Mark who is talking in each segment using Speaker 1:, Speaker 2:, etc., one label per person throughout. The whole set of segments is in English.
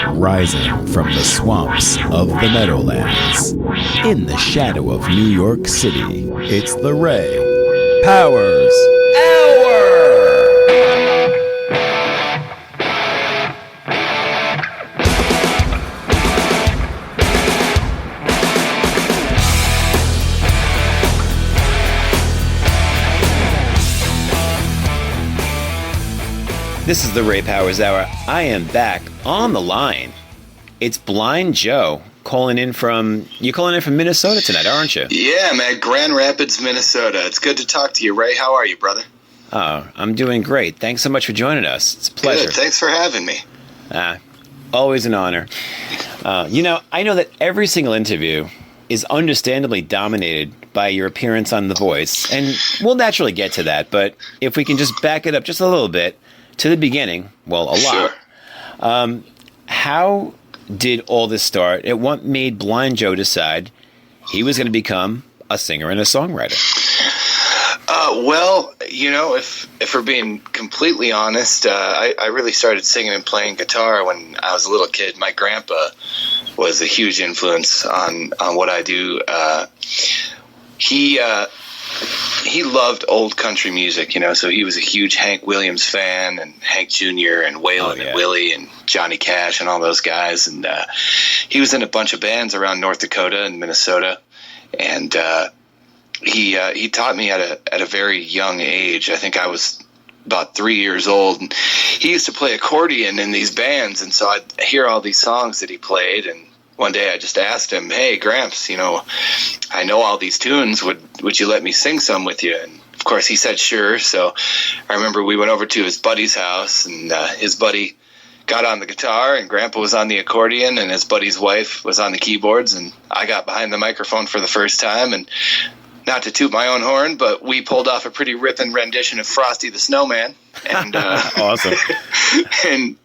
Speaker 1: Rising from the swamps of the Meadowlands, in the shadow of New York City, it's the Ray Powers Hour! This is the Ray Powers Hour. I am back on the line. It's Blind Joe calling in from Minnesota tonight, aren't you?
Speaker 2: Yeah, man. Grand Rapids, Minnesota. It's good to talk to you, Ray. How are you, brother?
Speaker 1: Oh, I'm doing great. Thanks so much for joining us. It's a pleasure.
Speaker 2: Good. Thanks for having me.
Speaker 1: Always an honor. I know that every single interview is understandably dominated by your appearance on The Voice, and we'll naturally get to that, but if we can just back it up just a little bit, to the beginning, well, a lot.
Speaker 2: Sure.
Speaker 1: How did all this start? And what made Blind Joe decide he was going to become a singer and a songwriter?
Speaker 2: If we're being completely honest, I really started singing and playing guitar when I was a little kid. My grandpa was a huge influence on what I do. He loved old country music, so he was a huge Hank Williams fan, and Hank Jr. and Waylon and Willie and Johnny Cash and all those guys. And he was in a bunch of bands around North Dakota and Minnesota. And he taught me at a very young age. I think I was about 3 years old. And he used to play accordion in these bands, and so I'd hear all these songs that he played. And one day I just asked him, "Hey, Gramps, I know all these tunes. Would you let me sing some with you?" And of course he said sure. So I remember we went over to his buddy's house, and his buddy got on the guitar, and Grandpa was on the accordion, and his buddy's wife was on the keyboards, and I got behind the microphone for the first time. And not to toot my own horn, but we pulled off a pretty ripping rendition of Frosty the Snowman. And
Speaker 1: awesome.
Speaker 2: And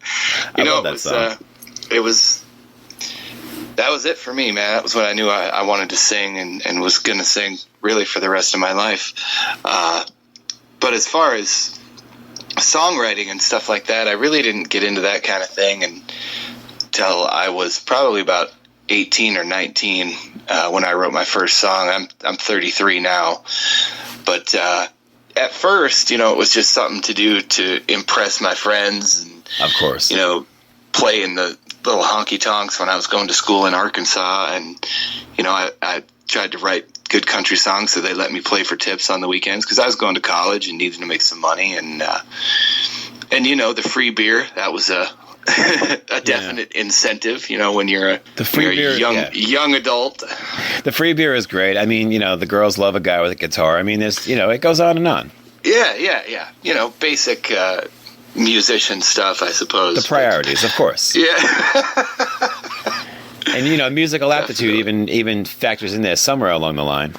Speaker 2: that was it for me, man. That was when I knew I wanted to sing and was going to sing really for the rest of my life. But as far as songwriting and stuff like that, I really didn't get into that kind of thing until I was probably about 18 or 19 when I wrote my first song. I'm 33 now. But at first, it was just something to do to impress my friends. And,
Speaker 1: of course.
Speaker 2: Play in the little honky tonks when I was going to school in Arkansas, and I tried to write good country songs so they let me play for tips on the weekends because I was going to college and needed to make some money, and the free beer, that was a definite incentive when you're a young adult.
Speaker 1: The free beer is great. I mean, the girls love a guy with a guitar. I mean, there's it goes on and on.
Speaker 2: Yeah. Basic musician stuff, I suppose.
Speaker 1: The priorities, of course.
Speaker 2: Yeah.
Speaker 1: And musical aptitude even factors in there somewhere along the line.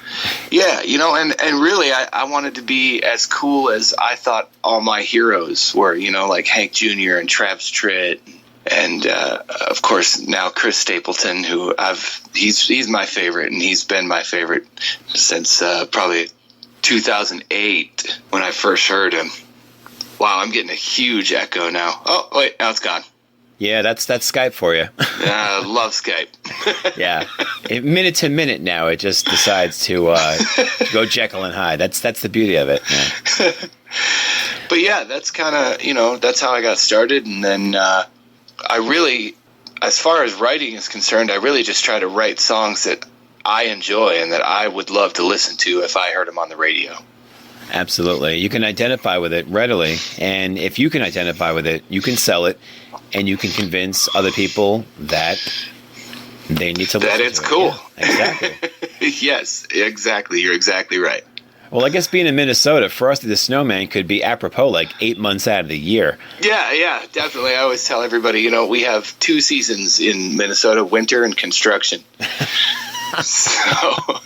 Speaker 2: Yeah, and really I wanted to be as cool as I thought all my heroes were, like Hank Jr. and Travis Tritt, and of course now Chris Stapleton, who he's my favorite, and he's been my favorite since probably 2008 when I first heard him. Wow, I'm getting a huge echo now. Oh, wait, now it's gone.
Speaker 1: Yeah, that's Skype for you.
Speaker 2: I love Skype.
Speaker 1: Yeah. Minute to minute now, it just decides to go Jekyll and Hyde. That's the beauty of it. Yeah.
Speaker 2: But yeah, that's kind of, that's how I got started. And then I really, as far as writing is concerned, I really just try to write songs that I enjoy and that I would love to listen to if I heard them on the radio.
Speaker 1: Absolutely. You can identify with it readily, and if you can identify with it, you can sell it, and you can convince other people that they need to listen to it.
Speaker 2: That it's cool.
Speaker 1: Yeah, exactly.
Speaker 2: Yes, exactly. You're exactly right.
Speaker 1: Well, I guess being in Minnesota, Frosty the Snowman could be apropos like 8 months out of the year.
Speaker 2: Yeah, definitely. I always tell everybody, we have 2 seasons in Minnesota, winter and construction. So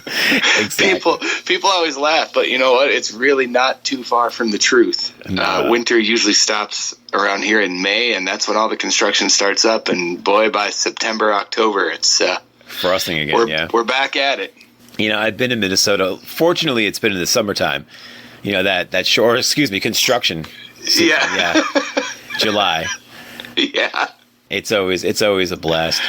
Speaker 2: exactly. people always laugh, but you know what? It's really not too far from the truth. No. Winter usually stops around here in May, and that's when all the construction starts up. And boy, by September, October, it's
Speaker 1: frosting again.
Speaker 2: We're back at it.
Speaker 1: I've been in Minnesota. Fortunately, it's been in the summertime. That construction season.
Speaker 2: Yeah.
Speaker 1: July.
Speaker 2: Yeah.
Speaker 1: It's always a blast.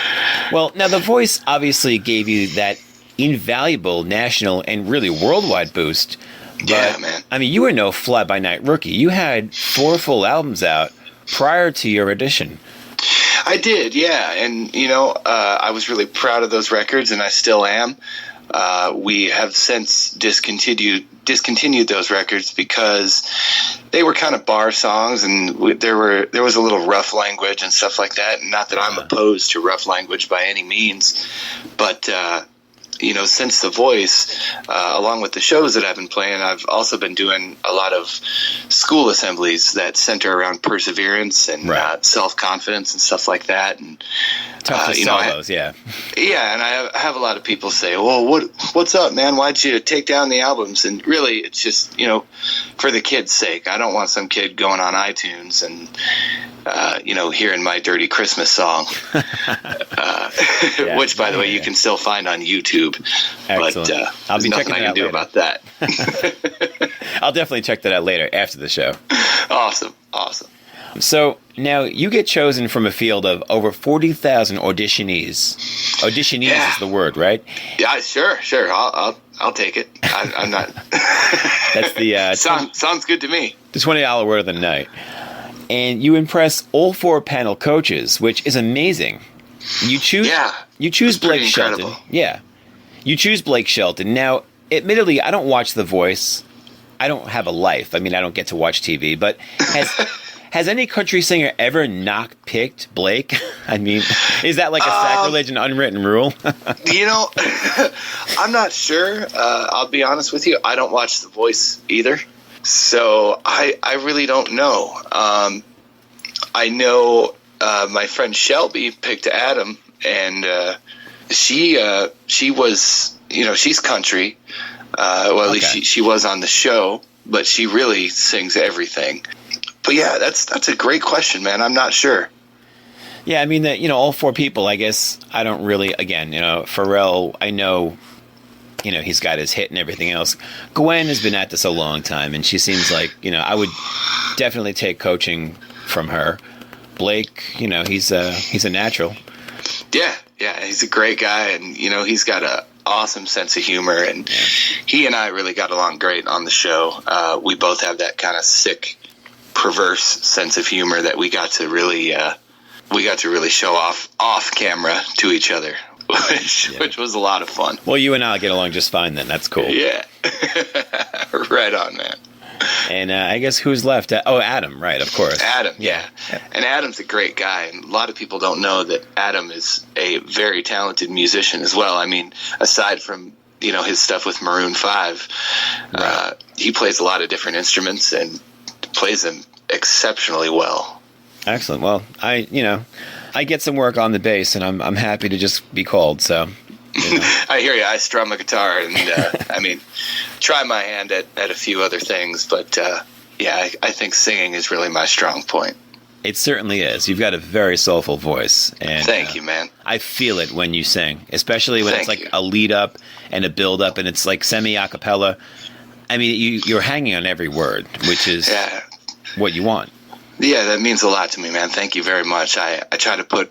Speaker 1: Well, now The Voice obviously gave you that invaluable national and really worldwide boost. But,
Speaker 2: yeah, man.
Speaker 1: I mean, you were no fly-by-night rookie. You had 4 full albums out prior to your audition.
Speaker 2: I did, yeah. And, I was really proud of those records, and I still am. We have since discontinued those records because they were kind of bar songs, and there was a little rough language and stuff like that. And not that I'm opposed to rough language by any means, but since The Voice, along with the shows that I've been playing, I've also been doing a lot of school assemblies that center around perseverance and self-confidence and stuff like that. And
Speaker 1: tough to solos, yeah.
Speaker 2: Yeah, and I have a lot of people say, well, what's up, man? Why'd you take down the albums? And really, it's just, for the kid's sake. I don't want some kid going on iTunes and, hearing my dirty Christmas song, which, by the way, you can still find on YouTube.
Speaker 1: Excellent.
Speaker 2: But
Speaker 1: I'll be
Speaker 2: there's nothing I can do about that.
Speaker 1: I'll definitely check that out later after the show.
Speaker 2: Awesome.
Speaker 1: So now you get chosen from a field of over 40,000 auditionees. Auditionees is the word, right?
Speaker 2: Yeah, sure. I'll take it. I'm not.
Speaker 1: That's the
Speaker 2: sounds good to me.
Speaker 1: The $20 word of the night. And you impress all 4 panel coaches, which is amazing. You choose Blake Shelton. Yeah. You choose Blake Shelton. Now, admittedly, I don't watch The Voice. I don't have a life. I mean, I don't get to watch TV. But has any country singer ever not picked Blake? I mean, is that like a sacrilege and unwritten rule?
Speaker 2: I'm not sure. I'll be honest with you. I don't watch The Voice either. So I really don't know. I know my friend Shelby picked Adam, and she was, she's country. At least she was on the show, but she really sings everything. But yeah, that's a great question, man. I'm not sure.
Speaker 1: Yeah, I mean, all 4 people, I guess I don't really, again, Pharrell, I know, he's got his hit and everything else. Gwen has been at this a long time, and she seems like, I would definitely take coaching from her. Blake, he's a natural.
Speaker 2: Yeah, he's a great guy, and, he's got a awesome sense of humor, and he and I really got along great on the show. We both have that kind of sick, perverse sense of humor that we got to really show off camera to each other, which was a lot of fun.
Speaker 1: Well, you and I'll get along just fine then. That's cool.
Speaker 2: Yeah. Right on, man.
Speaker 1: And I guess who's left? Adam, right, of course.
Speaker 2: Adam, yeah. And Adam's a great guy, and a lot of people don't know that Adam is a very talented musician as well. I mean, aside from, his stuff with Maroon 5, he plays a lot of different instruments and plays them exceptionally well.
Speaker 1: Excellent. Well, I get some work on the bass, and I'm happy to just be called, so...
Speaker 2: I hear you. I strum a guitar, and try my hand at a few other things, but I think singing is really my strong point.
Speaker 1: It certainly is. You've got a very soulful voice, and
Speaker 2: thank you, man.
Speaker 1: I feel it when you sing, especially when it's like a lead up and a build up, and it's like semi a cappella. I mean, you're hanging on every word, which is what you want.
Speaker 2: Yeah, that means a lot to me, man. Thank you very much. I try to put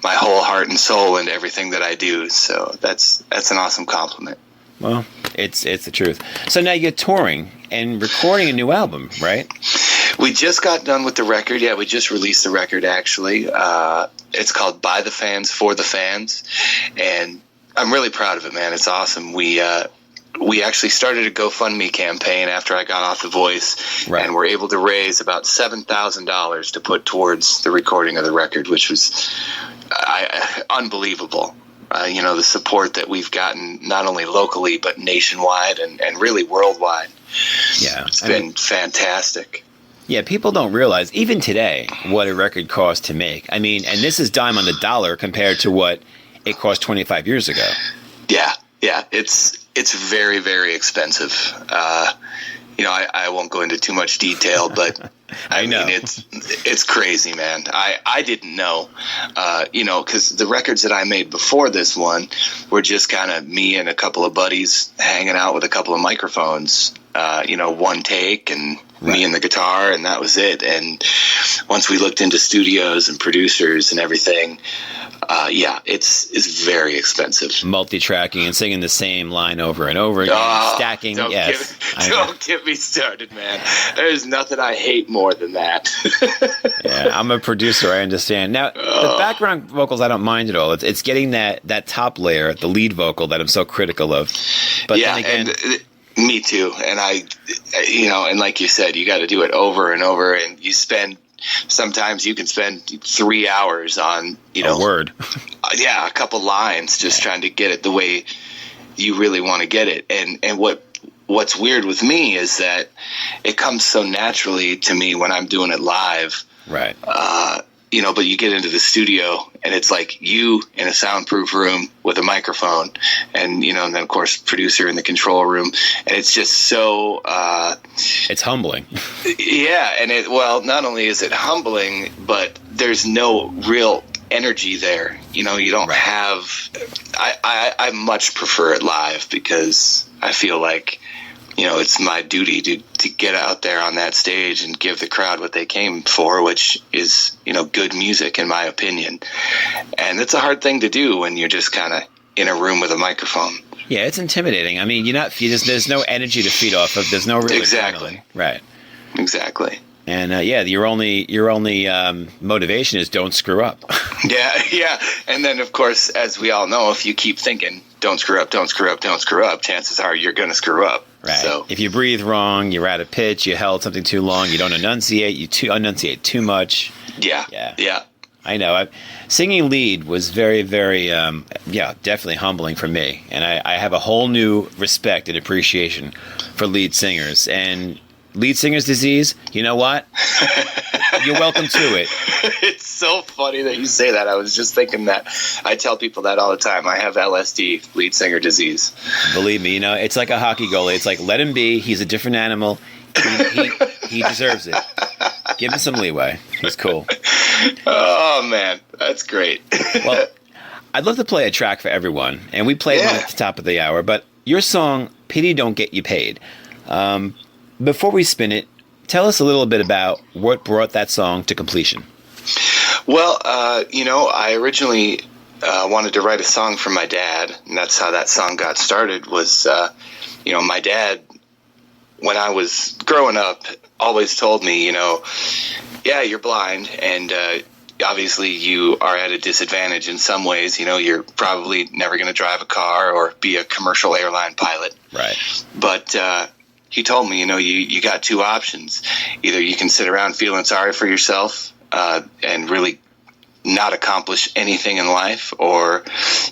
Speaker 2: my whole heart and soul into everything that I do. So that's an awesome compliment.
Speaker 1: Well, it's the truth. So now you're touring and recording a new album, right?
Speaker 2: We just got done with the record. Yeah, we just released the record, actually. It's called By the Fans, For the Fans. And I'm really proud of it, man. It's awesome. We actually started a GoFundMe campaign after I got off The Voice, and were able to raise about $7,000 to put towards the recording of the record, which was unbelievable. The support that we've gotten not only locally but nationwide and really worldwide. Yeah, it's been fantastic.
Speaker 1: Yeah, people don't realize, even today, what a record costs to make. I mean, and this is dime on the dollar compared to what it cost 25 years ago.
Speaker 2: Yeah, it's very, very expensive. I won't go into too much detail, but I mean, it's crazy, man. I didn't know, because the records that I made before this one were just kind of me and a couple of buddies hanging out with a couple of microphones, one take, and me and the guitar, and that was it. And once we looked into studios and producers and everything, it's very expensive.
Speaker 1: Multi-tracking and singing the same line over and over again, stacking.
Speaker 2: Don't get me started, man. There's nothing I hate more than that.
Speaker 1: Yeah, I'm a producer. I understand. Now, the background vocals, I don't mind at all. It's getting that top layer, the lead vocal, that I'm so critical of. But
Speaker 2: yeah,
Speaker 1: then again,
Speaker 2: me too. And and like you said, you got to do it over and over, and sometimes you can spend 3 hours on,
Speaker 1: a word.
Speaker 2: A couple lines just trying to get it the way you really want to get it. And what's weird with me is that it comes so naturally to me when I'm doing it live.
Speaker 1: Right.
Speaker 2: But you get into the studio and it's like you in a soundproof room with a microphone and then of course producer in the control room. And it's just so,
Speaker 1: it's humbling.
Speaker 2: Yeah. And not only is it humbling, but there's no real energy there. You don't have, I much prefer it live because I feel like, it's my duty to get out there on that stage and give the crowd what they came for, which is, good music, in my opinion. And it's a hard thing to do when you're just kind of in a room with a microphone.
Speaker 1: Yeah, it's intimidating. I mean, there's no energy to feed off of. There's no real
Speaker 2: Exactly.
Speaker 1: adrenaline. Right.
Speaker 2: Exactly.
Speaker 1: And your only motivation is don't screw up.
Speaker 2: Yeah. And then, of course, as we all know, if you keep thinking, don't screw up, chances are you're going to screw up.
Speaker 1: Right.
Speaker 2: So
Speaker 1: if you breathe wrong, you're out of pitch, you held something too long, you don't enunciate, you enunciate too much.
Speaker 2: Yeah.
Speaker 1: I know. Singing lead was very, very, definitely humbling for me. And I have a whole new respect and appreciation for lead singers. And lead singer's disease, you know what? You're welcome to it.
Speaker 2: It's so funny that you say that. I was just thinking that. I tell people that all the time. I have LSD, lead singer disease.
Speaker 1: Believe me, it's like a hockey goalie. It's like, let him be. He's a different animal. He deserves it. Give him some leeway. He's cool.
Speaker 2: Oh, man. That's great.
Speaker 1: Well, I'd love to play a track for everyone. And we played one at the top of the hour. But your song, Pity Don't Get You Paid. Before we spin it, tell us a little bit about what brought that song to completion.
Speaker 2: Well, I originally wanted to write a song for my dad, and that's how that song got started was, my dad, when I was growing up, always told me, you're blind, and obviously you are at a disadvantage in some ways. You're probably never going to drive a car or be a commercial airline pilot.
Speaker 1: Right.
Speaker 2: But he told me, you got two options. Either you can sit around feeling sorry for yourself and really not accomplish anything in life, or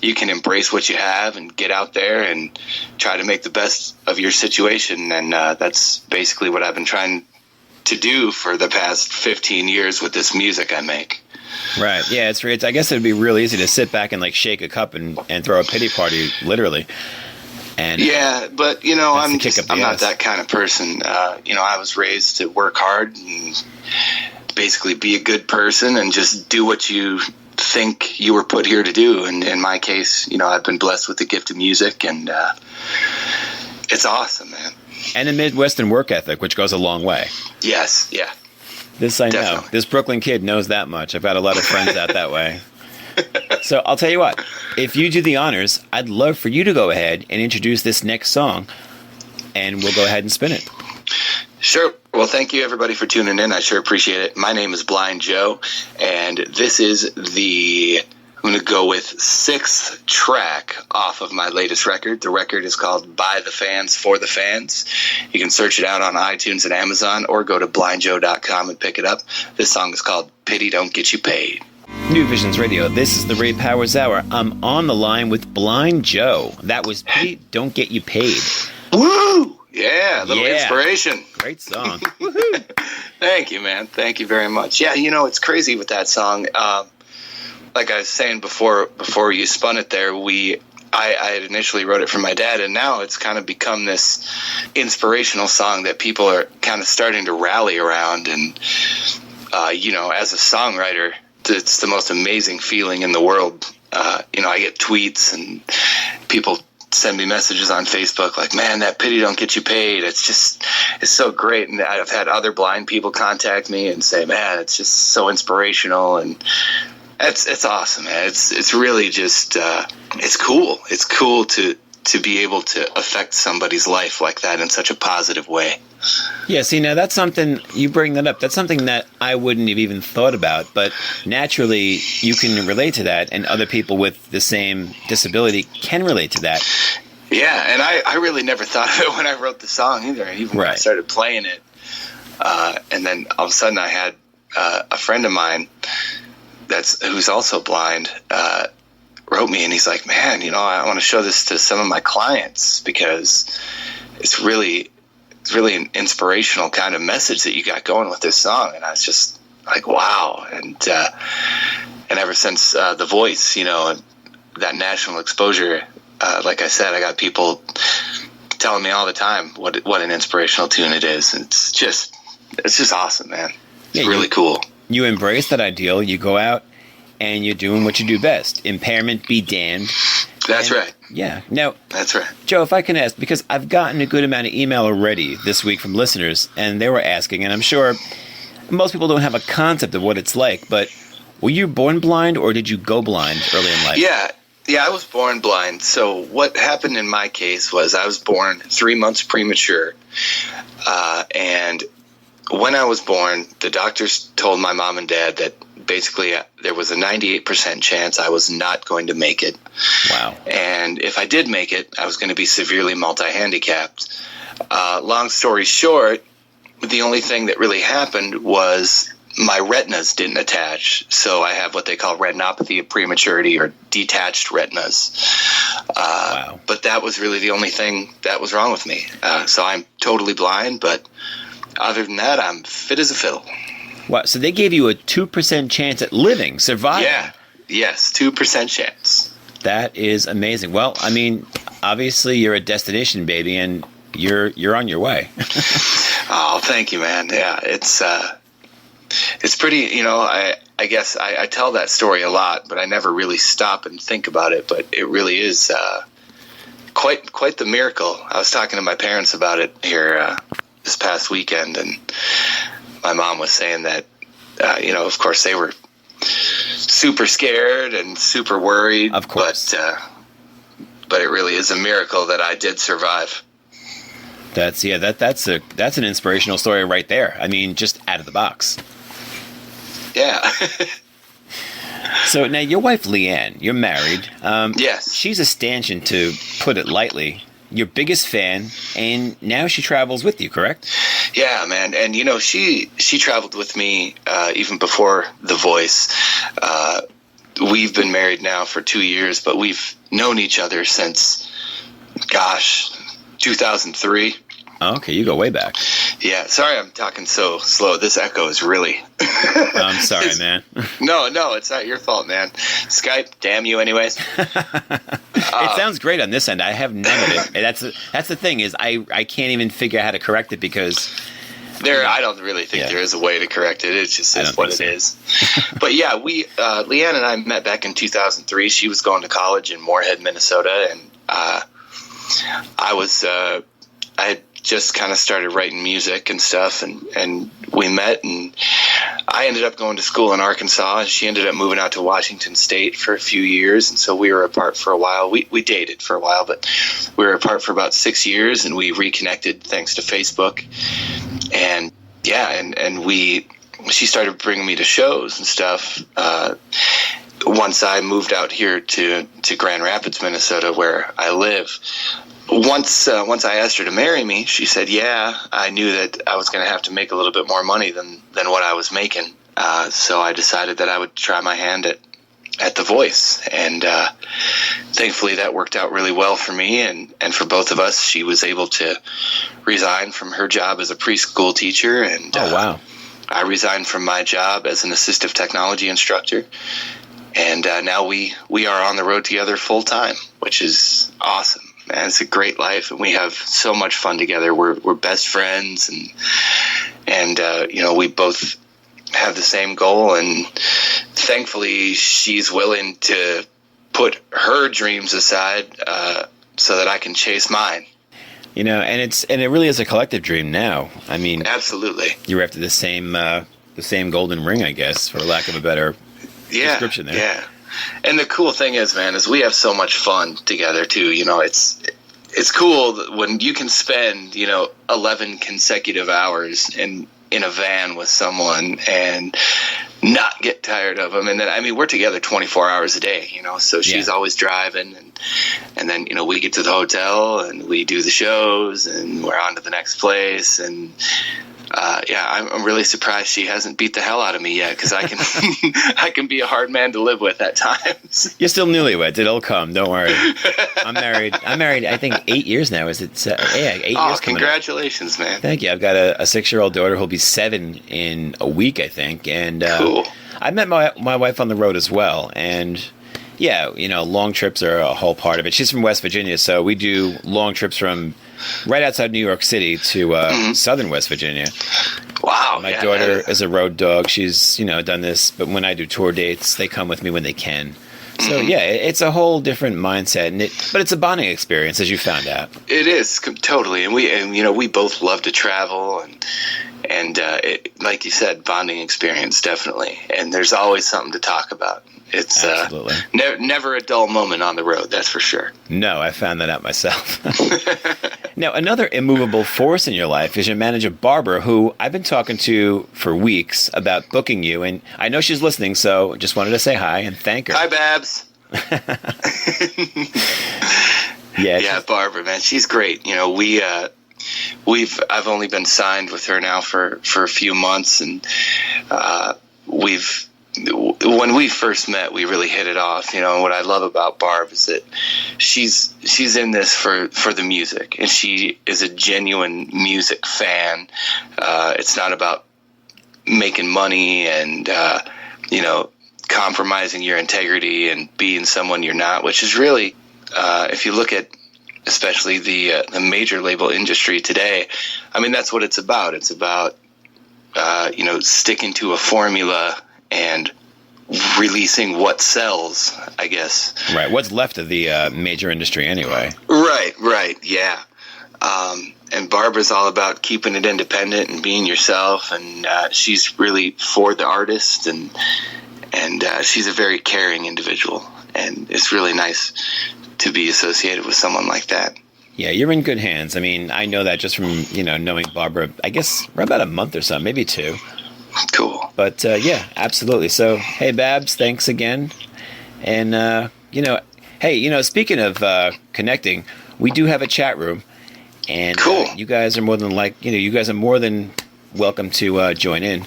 Speaker 2: you can embrace what you have and get out there and try to make the best of your situation. And that's basically what I've been trying to do for the past 15 years with this music I make.
Speaker 1: Right. Yeah, it's I guess it'd be real easy to sit back and shake a cup and throw a pity party, literally. And
Speaker 2: yeah, but I'm not that kind of person. I was raised to work hard and basically be a good person and just do what you think you were put here to do. And in my case, I've been blessed with the gift of music, and it's awesome, man.
Speaker 1: And a Midwestern work ethic, which goes a long way.
Speaker 2: Yes, yeah.
Speaker 1: This I
Speaker 2: Definitely.
Speaker 1: know. This Brooklyn kid knows that much. I've got a lot of friends out that way. So I'll tell you what. If you do the honors, I'd love for you to go ahead and introduce this next song, and we'll go ahead and spin it.
Speaker 2: Sure. Well, thank you, everybody, for tuning in. I sure appreciate it. My name is Blind Joe, and this is I'm going to go with 6th track off of my latest record. The record is called By the Fans, For the Fans. You can search it out on iTunes and Amazon, or go to blindjoe.com and pick it up. This song is called Pity Don't Get You Paid.
Speaker 1: New Visions Radio, this is the Ray Powers Hour. I'm on the line with Blind Joe. That was Pity Don't Get You Paid.
Speaker 2: Woo! Yeah, a little inspiration.
Speaker 1: Great song.
Speaker 2: Thank you, man. Thank you very much. Yeah, it's crazy with that song. Like I was saying before you spun it there, I had initially wrote it for my dad, and now it's kind of become this inspirational song that people are kind of starting to rally around. And, as a songwriter, it's the most amazing feeling in the world. I get tweets and people send me messages on Facebook like, man, that pity don't get you paid. It's so great. And I've had other blind people contact me and say, man, it's just so inspirational. And it's awesome, man. It's really just, it's cool. It's cool to be able to affect somebody's life like that in such a positive way.
Speaker 1: Yeah, see, now that's something, you bring that up, that's something that I wouldn't have even thought about, but naturally you can relate to that, and other people with the same disability can relate to that.
Speaker 2: Yeah, and I really never thought of it when I wrote the song either, even when I started playing it. And then all of a sudden I had a friend of mine who's also blind, wrote me, and he's like, man, I want to show this to some of my clients because it's really an inspirational kind of message that you got going with this song. And I was just like, wow. And ever since The Voice, that national exposure, like I said, I got people telling me all the time what an inspirational tune it is. And it's just awesome, man. It's really cool. You
Speaker 1: embrace that ideal. You go out and you're doing what you do best. Impairment be damned.
Speaker 2: That's right.
Speaker 1: Yeah. Now,
Speaker 2: that's right.
Speaker 1: Joe, if I can ask, because I've gotten a good amount of email already this week from listeners, and they were asking, and I'm sure most people don't have a concept of what it's like, but were you born blind or did you go blind early in life?
Speaker 2: Yeah, I was born blind. So what happened in my case was I was born 3 months premature. And when I was born, the doctors told my mom and dad that basically there was a 98% chance I was not going to make it.
Speaker 1: Wow.
Speaker 2: And if I did make it, I was going to be severely multi-handicapped. Long story short, the only thing that really happened was my retinas didn't attach. So I have what they call retinopathy of prematurity, or detached retinas.
Speaker 1: Wow.
Speaker 2: But that was really the only thing that was wrong with me. So I'm totally blind, but other than that, I'm fit as a fiddle.
Speaker 1: Wow, so they gave you a 2% chance at living, surviving.
Speaker 2: Yeah, yes, 2% chance.
Speaker 1: That is amazing. Well, I mean, obviously you're a destination baby, and you're on your way.
Speaker 2: Oh, thank you, man. Yeah, it's pretty. I guess I tell that story a lot, but I never really stop and think about it. But it really is quite the miracle. I was talking to my parents about it here this past weekend, and my mom was saying that, of course they were super scared and super worried.
Speaker 1: Of course.
Speaker 2: But it really is a miracle that I did survive.
Speaker 1: That's an inspirational story right there. I mean, just out of the box.
Speaker 2: Yeah.
Speaker 1: So now your wife, Leanne, you're married.
Speaker 2: Yes.
Speaker 1: She's a stanchion, to put it lightly. Your biggest fan, and now she travels with you, correct?
Speaker 2: Yeah, man. And, she traveled with me even before The Voice. We've been married now for 2 years, but we've known each other since, 2003.
Speaker 1: Oh, okay, you go way back.
Speaker 2: Yeah, sorry I'm talking so slow. This echo is really...
Speaker 1: I'm sorry, man.
Speaker 2: No, it's not your fault, man. Skype, damn you anyways.
Speaker 1: It sounds great on this end. I have none of it. That's the thing, is I can't even figure out how to correct it, because...
Speaker 2: I don't really think there is a way to correct it. It just is what it is. But yeah, Leanne and I met back in 2003. She was going to college in Moorhead, Minnesota, and I had just kind of started writing music and stuff, and we met, and I ended up going to school in Arkansas, and she ended up moving out to Washington State for a few years, and so we were apart for a while. We dated for a while, but we were apart for about 6 years, and we reconnected thanks to Facebook. And she started bringing me to shows and stuff. Once I moved out here to Grand Rapids, Minnesota, where I live, once I asked her to marry me, she said, yeah, I knew that I was going to have to make a little bit more money than what I was making. So I decided that I would try my hand at The Voice. And thankfully that worked out really well for me and for both of us. She was able to resign from her job as a preschool teacher. And
Speaker 1: oh, wow.
Speaker 2: I resigned from my job as an assistive technology instructor. And now we are on the road together full time, which is awesome. Man, it's a great life, and we have so much fun together. We're best friends, and we both have the same goal. And thankfully, she's willing to put her dreams aside so that I can chase mine.
Speaker 1: You know, and it really is a collective dream now. I mean,
Speaker 2: absolutely,
Speaker 1: you're after the same golden ring, I guess, for lack of a better description there.
Speaker 2: Yeah. And the cool thing is, man, is we have so much fun together too. You know, it's cool when you can spend, 11 consecutive hours in a van with someone and not get tired of them. And then, I mean, we're together 24 hours a day, so she's always driving, and then, we get to the hotel and we do the shows and we're on to the next place. And, I'm really surprised she hasn't beat the hell out of me yet, because I can I can be a hard man to live with at times.
Speaker 1: You're still newlyweds. It'll come. Don't worry. I'm married. I think 8 years now. Is it? 8 years.
Speaker 2: Congratulations, man.
Speaker 1: Thank you. I've got a 6-year-old daughter who'll be 7 in a week, I think. And
Speaker 2: cool.
Speaker 1: I met my wife on the road as well. And yeah, long trips are a whole part of it. She's from West Virginia, so we do long trips from right outside New York City to southern West Virginia.
Speaker 2: Wow.
Speaker 1: My daughter is a road dog. She's, done this, but when I do tour dates, they come with me when they can. So yeah, it's a whole different mindset, but it's a bonding experience, as you found out.
Speaker 2: It is totally, and we both love to travel, and like you said, bonding experience definitely. And there's always something to talk about. It's
Speaker 1: absolutely
Speaker 2: never a dull moment on the road, that's for sure.
Speaker 1: No, I found that out myself. Now, another immovable force in your life is your manager, Barbara, who I've been talking to for weeks about booking you. And I know she's listening, so just wanted to say hi and thank her.
Speaker 2: Hi, Babs. Yeah, Barbara, man, she's great. I've only been signed with her now for a few months, and when we first met, we really hit it off. And what I love about Barb is that she's in this for the music, and she is a genuine music fan. It's not about making money and compromising your integrity and being someone you're not, which is really, if you look at especially the major label industry today, I mean, that's what it's about. It's about sticking to a formula and releasing what sells, I guess.
Speaker 1: Right. What's left of the major industry anyway.
Speaker 2: Right. Yeah. And Barbara's all about keeping it independent and being yourself. And she's really for the artist, and she's a very caring individual. And it's really nice to be associated with someone like that.
Speaker 1: Yeah, you're in good hands. I mean, I know that just from, knowing Barbara, I guess, for about a month or so, maybe 2.
Speaker 2: Cool.
Speaker 1: But, yeah, absolutely. So, hey, Babs, thanks again. And, hey, speaking of connecting, we do have a chat room. And
Speaker 2: cool.
Speaker 1: You guys are more than welcome to join in.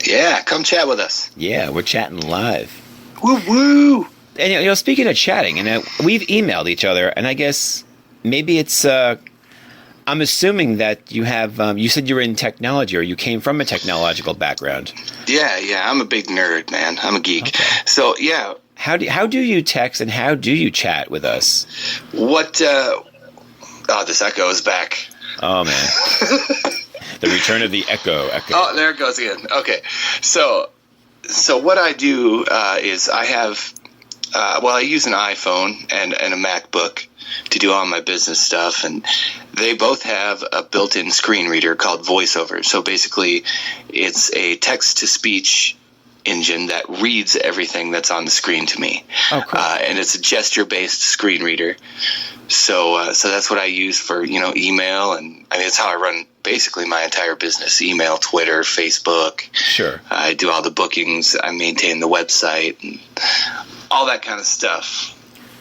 Speaker 2: Yeah, come chat with us.
Speaker 1: Yeah, we're chatting live.
Speaker 2: Woo-woo!
Speaker 1: And, speaking of chatting, and we've emailed each other, and I guess maybe it's... I'm assuming that you have, you said you were in technology, or you came from a technological background. Yeah,
Speaker 2: I'm a big nerd, man. I'm a geek.
Speaker 1: Okay.
Speaker 2: So, yeah.
Speaker 1: How do you text and how do you chat with us?
Speaker 2: This echo is back.
Speaker 1: Oh, man. The return of the echo.
Speaker 2: Oh, there it goes again. Okay. So what I do is I have, I use an iPhone and a MacBook to do all my business stuff, and they both have a built-in screen reader called VoiceOver. So basically, it's a text-to-speech engine that reads everything that's on the screen to me.
Speaker 1: Oh, cool.
Speaker 2: And it's a gesture-based screen reader. So that's what I use for, email, and I mean, it's how I run basically my entire business: email, Twitter, Facebook.
Speaker 1: Sure.
Speaker 2: I do all the bookings. I maintain the website and all that kind of stuff.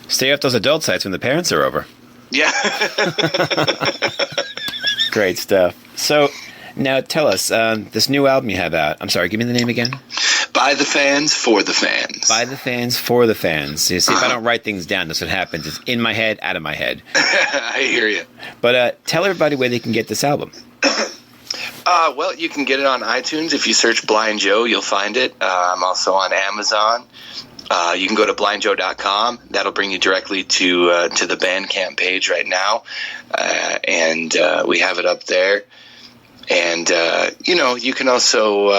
Speaker 1: Stay off those adult sites when the parents are over.
Speaker 2: Yeah.
Speaker 1: Great stuff. So now tell us, this new album you have out. I'm sorry, give me the name again.
Speaker 2: By the Fans, for the Fans.
Speaker 1: By the Fans, for the Fans. You see, if I don't write things down, that's what happens. It's in my head, out of my head.
Speaker 2: I hear you.
Speaker 1: But tell everybody where they can get this album.
Speaker 2: Well, you can get it on iTunes. If you search Blind Joe, you'll find it. I'm also on Amazon. You can go to blindjoe.com. That'll bring you directly to the Bandcamp page right now. And we have it up there. And, you can also,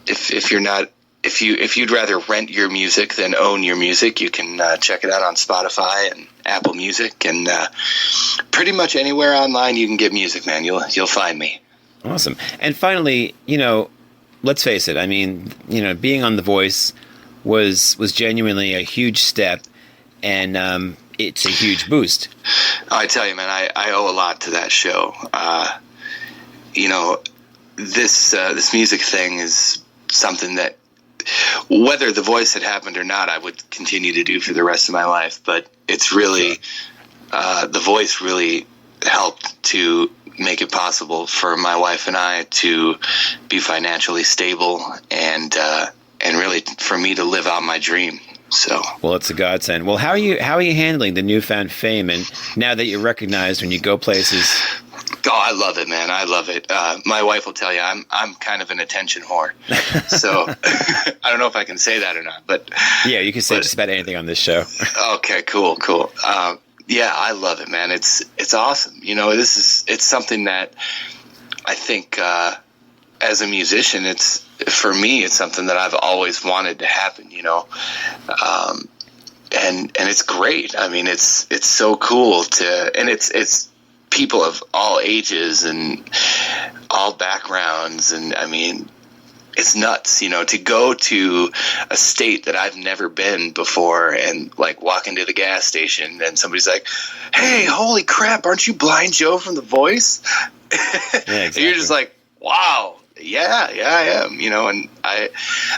Speaker 2: if you're not if you'd rather rent your music than own your music, you can check it out on Spotify and Apple Music, and pretty much anywhere online you can get music, man. You'll find me.
Speaker 1: Awesome. And finally, let's face it. I mean, being on The Voice was genuinely a huge step, and it's a huge boost.
Speaker 2: Oh, I tell you, man, I owe a lot to that show. This music thing is something that, whether The Voice had happened or not, I would continue to do for the rest of my life. But it's really, The Voice really helped to make it possible for my wife and I to be financially stable and really for me to live out my dream. So,
Speaker 1: well, it's a godsend. Well, how are you handling the newfound fame, and now that you're recognized when you go places?
Speaker 2: Oh, I love it, man. I love it. My wife will tell you I'm kind of an attention whore. So I don't know if I can say that or not, but
Speaker 1: yeah, you can say just about anything on this show.
Speaker 2: Okay, cool. Yeah, I love it, man. It's awesome. It's something that I think as a musician, for me, it's something that I've always wanted to happen. And it's great. I mean, it's so cool and it's people of all ages and all backgrounds, and I mean, it's nuts, to go to a state that I've never been before and like walk into the gas station and somebody's like, "Hey, holy crap, aren't you Blind Joe from The Voice?" Yeah, exactly. You're just like, wow, yeah, I am, and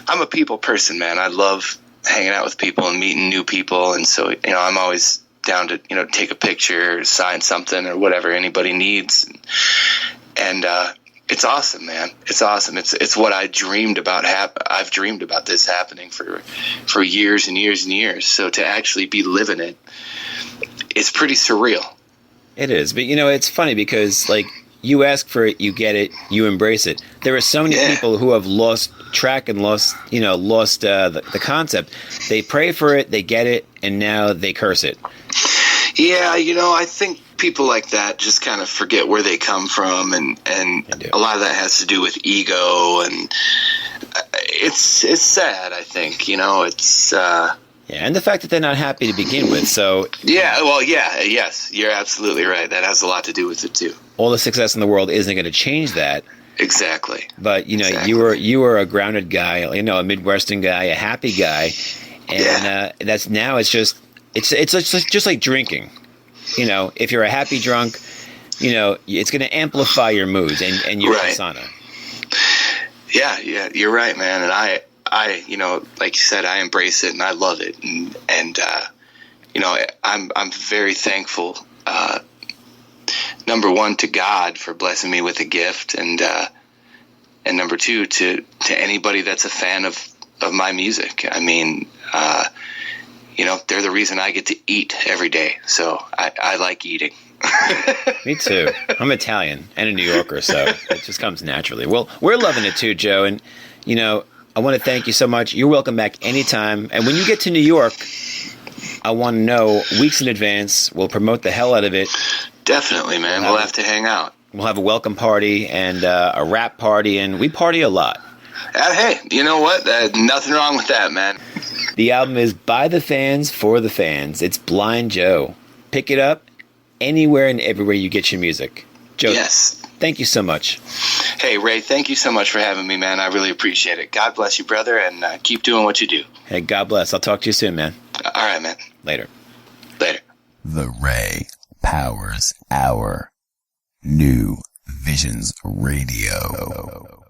Speaker 2: I'm a people person, man. I love hanging out with people and meeting new people, and so I'm always down to take a picture, sign something, or whatever anybody needs, and it's awesome, man. It's awesome. It's what I dreamed about. I've dreamed about this happening for years and years and years. So to actually be living it, it's pretty surreal.
Speaker 1: It is, but it's funny because like you ask for it, you get it, you embrace it. There are so many people who have lost track and lost the concept. They pray for it, they get it, and now they curse it.
Speaker 2: Yeah, I think people like that just kind of forget where they come from, and a lot of that has to do with ego, and it's sad, I think. It's
Speaker 1: and the fact that they're not happy to begin with. So yes, you're absolutely right. That has a lot to do with it too. All the success in the world isn't going to change that.
Speaker 2: Exactly.
Speaker 1: But you were a grounded guy, a Midwestern guy, a happy guy, and that's now it's just like drinking. If you're a happy drunk, it's going to amplify your moods and your persona.
Speaker 2: Yeah, you're right, man. And I like you said, I embrace it and I love it, and I'm very thankful. Number one, to God for blessing me with a gift, and number two, to anybody that's a fan of my music. I mean, they're the reason I get to eat every day. So I like eating.
Speaker 1: Me too. I'm Italian and a New Yorker, so it just comes naturally. Well, we're loving it too, Joe. And, I want to thank you so much. You're welcome back anytime. And when you get to New York, I want to know weeks in advance. We'll promote the hell out of it.
Speaker 2: Definitely, man. We'll have to hang out.
Speaker 1: We'll have a welcome party and a rap party, and we party a lot.
Speaker 2: Hey, you know what? Nothing wrong with that, man.
Speaker 1: The album is by the fans, for the fans. It's Blind Joe. Pick it up anywhere and everywhere you get your music. Joe, yes. Thank you so much.
Speaker 2: Hey, Ray, thank you so much for having me, man. I really appreciate it. God bless you, brother, and keep doing what you do.
Speaker 1: Hey, God bless. I'll talk to you soon, man.
Speaker 2: All right, man.
Speaker 1: Later.
Speaker 3: The Ray Powers Hour. New Visions Radio.